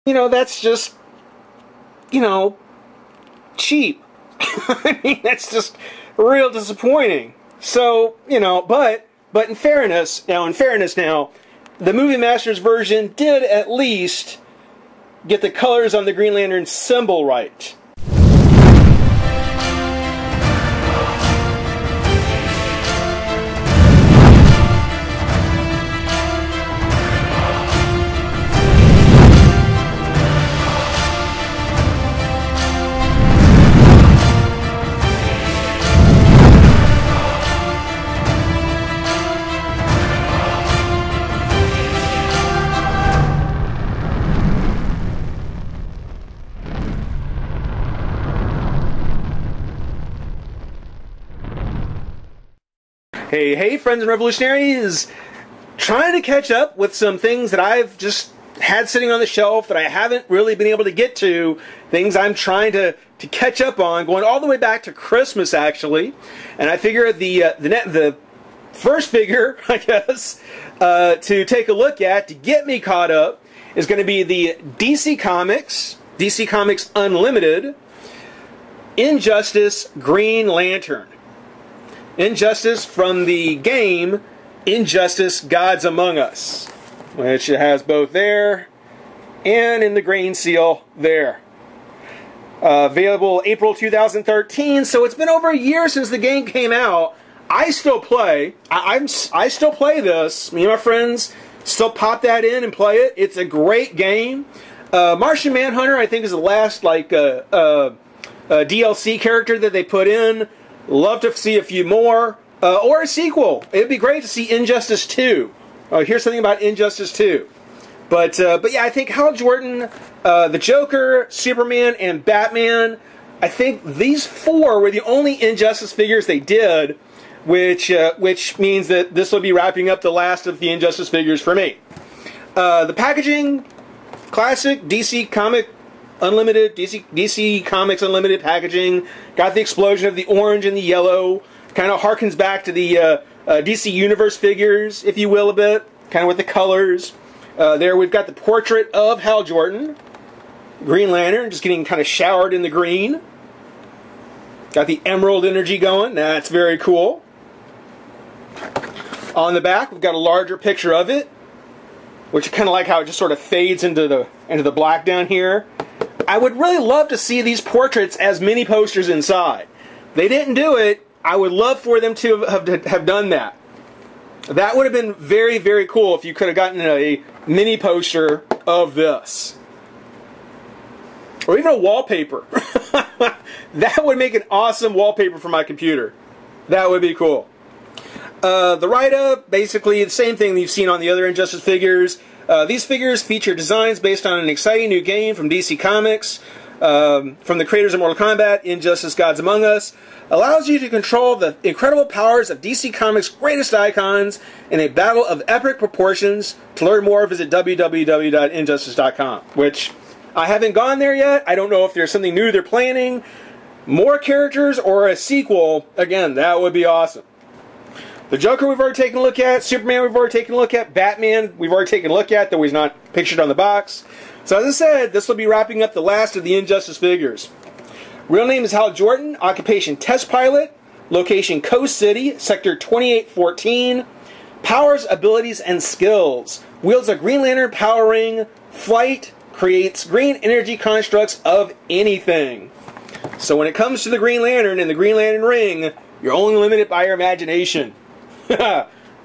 that's just, cheap. I mean, that's just real disappointing. So, but in fairness now, the Movie Masters version did at least get the colors on the Green Lantern symbol right. Hey, friends and revolutionaries! Trying to catch up with some things that I've just had sitting on the shelf that I haven't really been able to get to. Things I'm trying to catch up on, going all the way back to Christmas, actually. And I figure the first figure, I guess, to take a look at to get me caught up is going to be the DC Comics Unlimited Injustice Green Lantern. Injustice from the game Injustice Gods Among Us, which it has both there and in the green seal there. Available April 2013, so it's been over a year since the game came out. I still play. I still play this. Me and my friends still pop that in and play it. It's a great game. Martian Manhunter, I think, is the last DLC character that they put in. Love to see a few more, or a sequel. It'd be great to see Injustice 2. Here's something about Injustice 2. But yeah, I think Hal Jordan, the Joker, Superman, and Batman, I think these four were the only Injustice figures they did, which means that this will be wrapping up the last of the Injustice figures for me. The packaging, classic DC Comics Unlimited packaging. Got the explosion of the orange and the yellow. Kind of harkens back to the DC Universe figures, if you will, a bit. Kind of with the colors. There we've got the portrait of Hal Jordan. Green Lantern, just getting kind of showered in the green. Got the emerald energy going. That's very cool. On the back, we've got a larger picture of it, which I kind of like how it just sort of fades into the black down here. I would really love to see these portraits as mini posters inside. They didn't do it. I would love for them to have done that. That would have been very, very cool if you could have gotten a mini poster of this. Or even a wallpaper. That would make an awesome wallpaper for my computer. That would be cool. The write-up, basically the same thing you've seen on the other Injustice figures. These figures feature designs based on an exciting new game from DC Comics, from the creators of Mortal Kombat, Injustice Gods Among Us. Allows you to control the incredible powers of DC Comics' greatest icons in a battle of epic proportions. To learn more, visit www.injustice.com, which I haven't gone there yet. I don't know if there's something new they're planning. More characters or a sequel, again, that would be awesome. The Joker we've already taken a look at. Superman we've already taken a look at. Batman we've already taken a look at, though he's not pictured on the box. So as I said, this will be wrapping up the last of the Injustice figures. Real name is Hal Jordan. Occupation Test Pilot. Location Coast City, Sector 2814. Powers, abilities, and skills. Wields a Green Lantern power ring. Flight. Creates green energy constructs of anything. So when it comes to the Green Lantern and the Green Lantern ring, you're only limited by your imagination.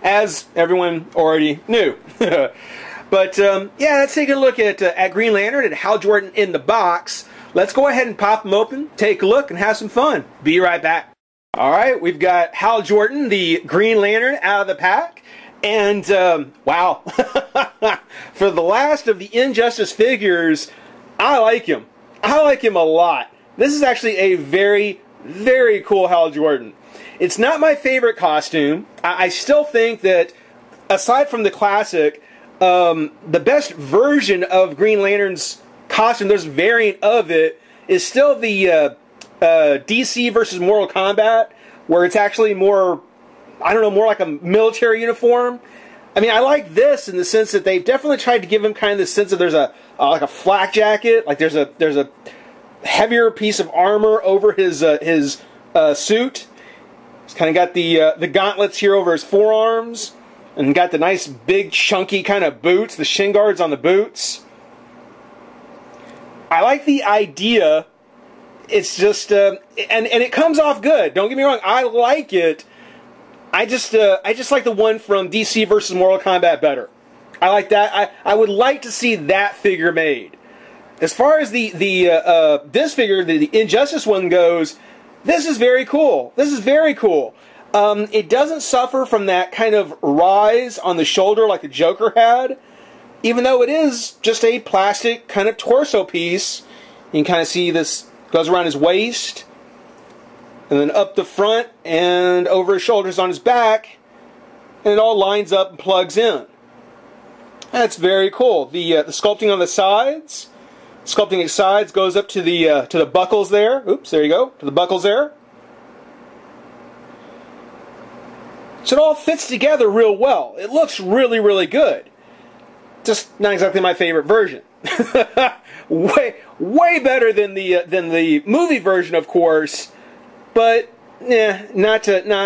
As everyone already knew. But yeah, let's take a look at Green Lantern and Hal Jordan in the box. Let's go ahead and pop them open, take a look, and have some fun. Be right back. Alright, we've got Hal Jordan, the Green Lantern, out of the pack. And, wow. For the last of the Injustice figures, I like him. I like him a lot. This is actually a very, very cool Hal Jordan. It's not my favorite costume. I still think that, aside from the classic, the best version of Green Lantern's costume, there's a variant of it, is still the DC versus Mortal Kombat, where it's actually more, I don't know, more like a military uniform. I mean, I like this in the sense that they've definitely tried to give him kind of the sense that there's a like a flak jacket, like there's a heavier piece of armor over his suit. He's kind of got the gauntlets here over his forearms, and got the nice big chunky kind of boots, the shin guards on the boots. I like the idea. It's just and it comes off good. Don't get me wrong. I like it. I just like the one from DC versus Mortal Kombat better. I like that. I would like to see that figure made. As far as this figure, the Injustice one goes, this is very cool. This is very cool. It doesn't suffer from that kind of rise on the shoulder like the Joker had, even though it is just a plastic kind of torso piece. You can kind of see this goes around his waist, and then up the front and over his shoulders on his back, and it all lines up and plugs in. That's very cool. The sculpting on the sides, sculpting its sides goes up to the buckles there. Oops, there you go, to the buckles there. So it all fits together real well. It looks really, really good. Just not exactly my favorite version. way better than the movie version, of course. But not as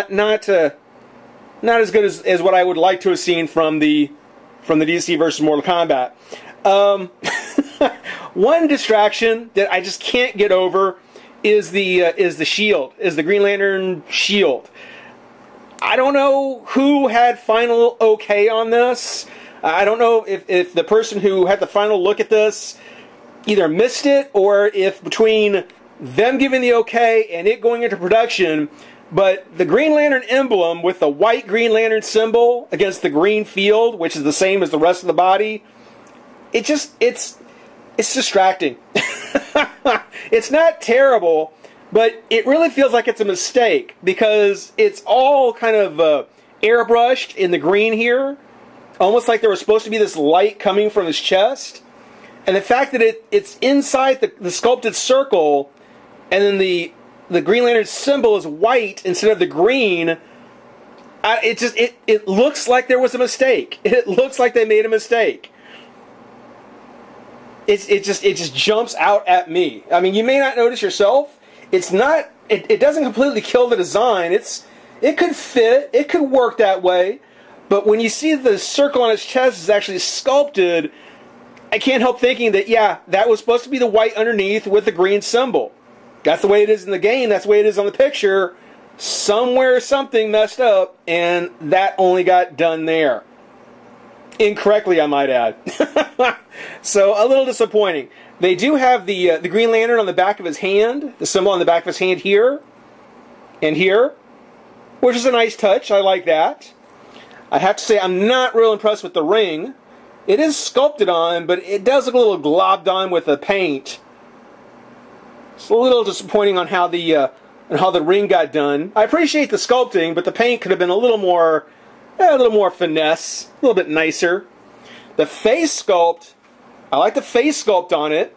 good as what I would like to have seen from the DC versus Mortal Kombat. One distraction that I just can't get over is the shield, is the Green Lantern shield. I don't know who had final okay on this. I don't know if the person who had the final look at this either missed it, or if between them giving the okay and it going into production, but the Green Lantern emblem with the white Green Lantern symbol against the green field, which is the same as the rest of the body, it's distracting. It's not terrible, but it really feels like it's a mistake, because it's all kind of airbrushed in the green here, almost like there was supposed to be this light coming from his chest. And the fact that it's inside the sculpted circle, and then the Green Lantern symbol is white instead of the green, it looks like there was a mistake. It looks like they made a mistake. It just jumps out at me. I mean, you may not notice yourself. It's not. It doesn't completely kill the design. It could fit. It could work that way. But when you see the circle on his chest is actually sculpted, I can't help thinking that, yeah, that was supposed to be the white underneath with the green symbol. That's the way it is in the game. That's the way it is on the picture. Somewhere something messed up, and that only got done there. Incorrectly, I might add. So, a little disappointing. They do have the Green Lantern on the back of his hand, the symbol on the back of his hand here and here, which is a nice touch. I like that. I have to say, I'm not real impressed with the ring. It is sculpted on, but it does look a little globbed on with the paint. It's a little disappointing on how the ring got done. I appreciate the sculpting, but the paint could have been a little more finesse, a little bit nicer. The face sculpt, I like the face sculpt on it.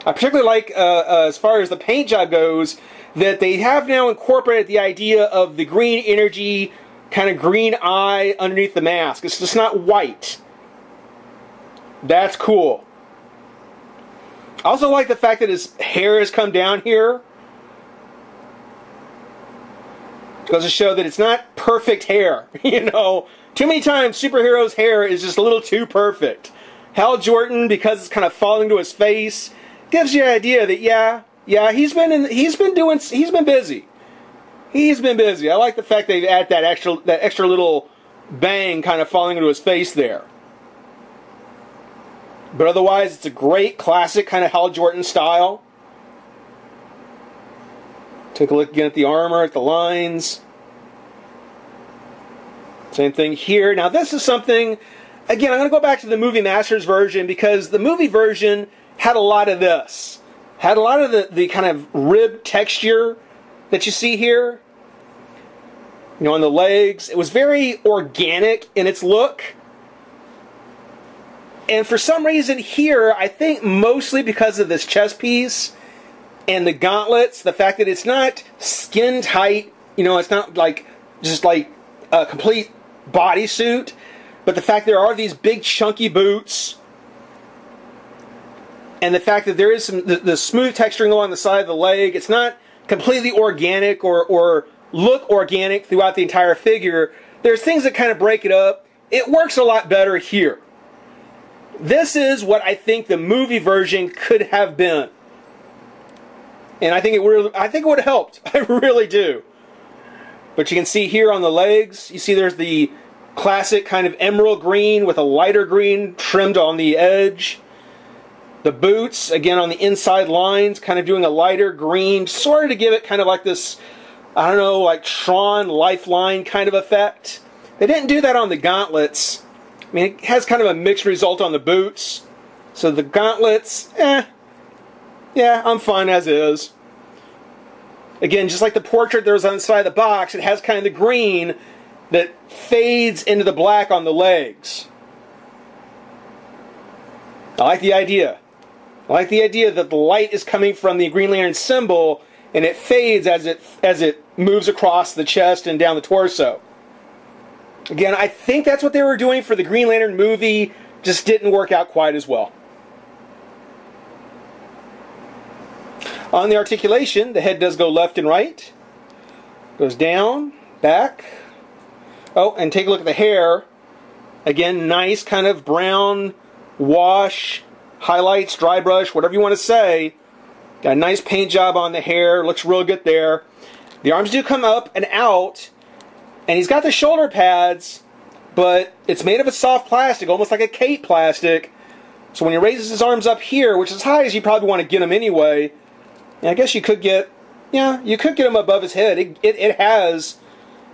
I particularly like, as far as the paint job goes, that they have now incorporated the idea of the green energy, kind of green eye underneath the mask. It's just not white. That's cool. I also like the fact that his hair has come down here. It goes to show that it's not perfect hair. You know, too many times superheroes' hair is just a little too perfect. Hal Jordan, because it's kind of falling to his face, gives you an idea that yeah, he's been busy. He's been busy. I like the fact they've added that extra little bang kind of falling into his face there. But otherwise, it's a great classic kind of Hal Jordan style. Take a look again at the armor, at the lines. Same thing here. Now this is something, again, I'm going to go back to the Movie Masters version, because the movie version had a lot of this. Had a lot of the kind of rib texture that you see here. You know, on the legs. It was very organic in its look. And for some reason here, I think mostly because of this chest piece and the gauntlets, the fact that it's not skin tight, you know, it's not like just like a complete bodysuit, but the fact there are these big chunky boots, and the fact that there is the smooth texturing along the side of the leg. It's not completely organic or look organic throughout the entire figure. There's things that kind of break it up. It works a lot better here. This is what I think the movie version could have been. And I think it would have helped. I really do. But you can see here on the legs, you see there's the classic kind of emerald green with a lighter green trimmed on the edge. The boots, again on the inside lines, kind of doing a lighter green, sort of to give it kind of like this, I don't know, like Tron Lifeline kind of effect. They didn't do that on the gauntlets. I mean, it has kind of a mixed result on the boots. So the gauntlets, yeah, I'm fine as is. Again, just like the portrait there was on the side of the box, it has kind of the green that fades into the black on the legs. I like the idea. I like the idea that the light is coming from the Green Lantern symbol and it fades as it moves across the chest and down the torso. Again, I think that's what they were doing for the Green Lantern movie, just didn't work out quite as well. On the articulation, the head does go left and right. Goes down, back. Oh, and take a look at the hair. Again, nice kind of brown wash, highlights, dry brush, whatever you want to say. Got a nice paint job on the hair. Looks real good there. The arms do come up and out. And he's got the shoulder pads, but it's made of a soft plastic, almost like a cape plastic. So when he raises his arms up here, which is as high as you probably want to get him anyway, and I guess you could get, yeah, you could get him above his head. It has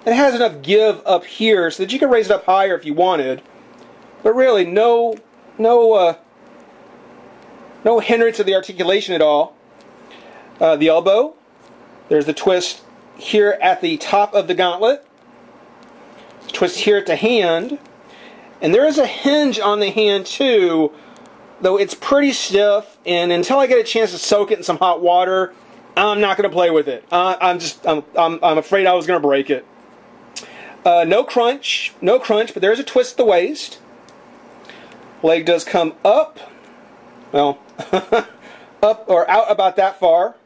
enough give up here so that you can raise it up higher if you wanted. But really, no hindrance of the articulation at all. The elbow, there's the twist here at the top of the gauntlet. Twist here at the hand, and there is a hinge on the hand too, though it's pretty stiff, and until I get a chance to soak it in some hot water, I'm not going to play with it. I'm afraid I was going to break it. No crunch, but there's a twist at the waist. Leg does come up, well, up or out about that far.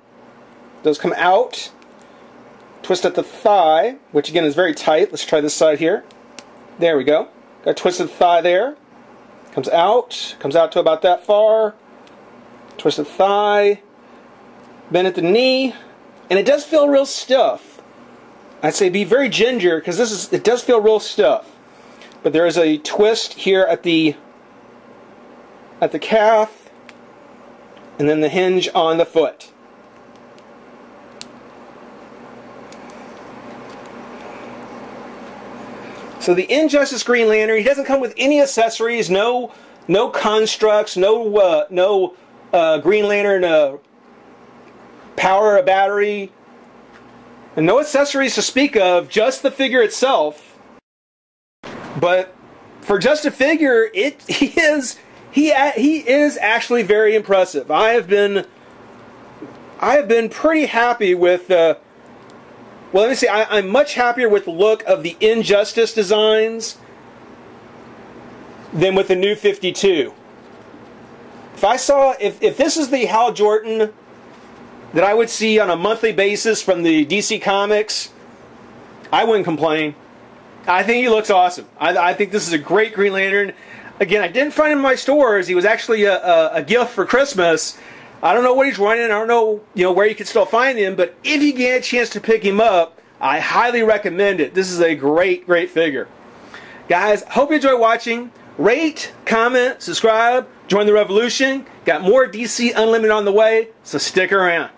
Does come out. Twist at the thigh, which again is very tight. Let's try this side here. There we go. Got a twist at the thigh there. Comes out to about that far. Twist at the thigh. Bend at the knee. And it does feel real stiff. I'd say be very ginger because it does feel real stiff. But there is a twist here at the calf. And then the hinge on the foot. So the Injustice Green Lantern, he doesn't come with any accessories, no constructs, no Green Lantern power or battery, and no accessories to speak of, just the figure itself. But for just a figure, he is actually very impressive. I have been pretty happy with. Well, let me see, I'm much happier with the look of the Injustice designs than with the New 52. If this is the Hal Jordan that I would see on a monthly basis from the DC Comics, I wouldn't complain. I think he looks awesome. I think this is a great Green Lantern. Again, I didn't find him in my stores. He was actually a gift for Christmas. I don't know what he's running. I don't know, where you can still find him. But if you get a chance to pick him up, I highly recommend it. This is a great, great figure. Guys, hope you enjoy watching. Rate, comment, subscribe, join the revolution. Got more DC Unlimited on the way, so stick around.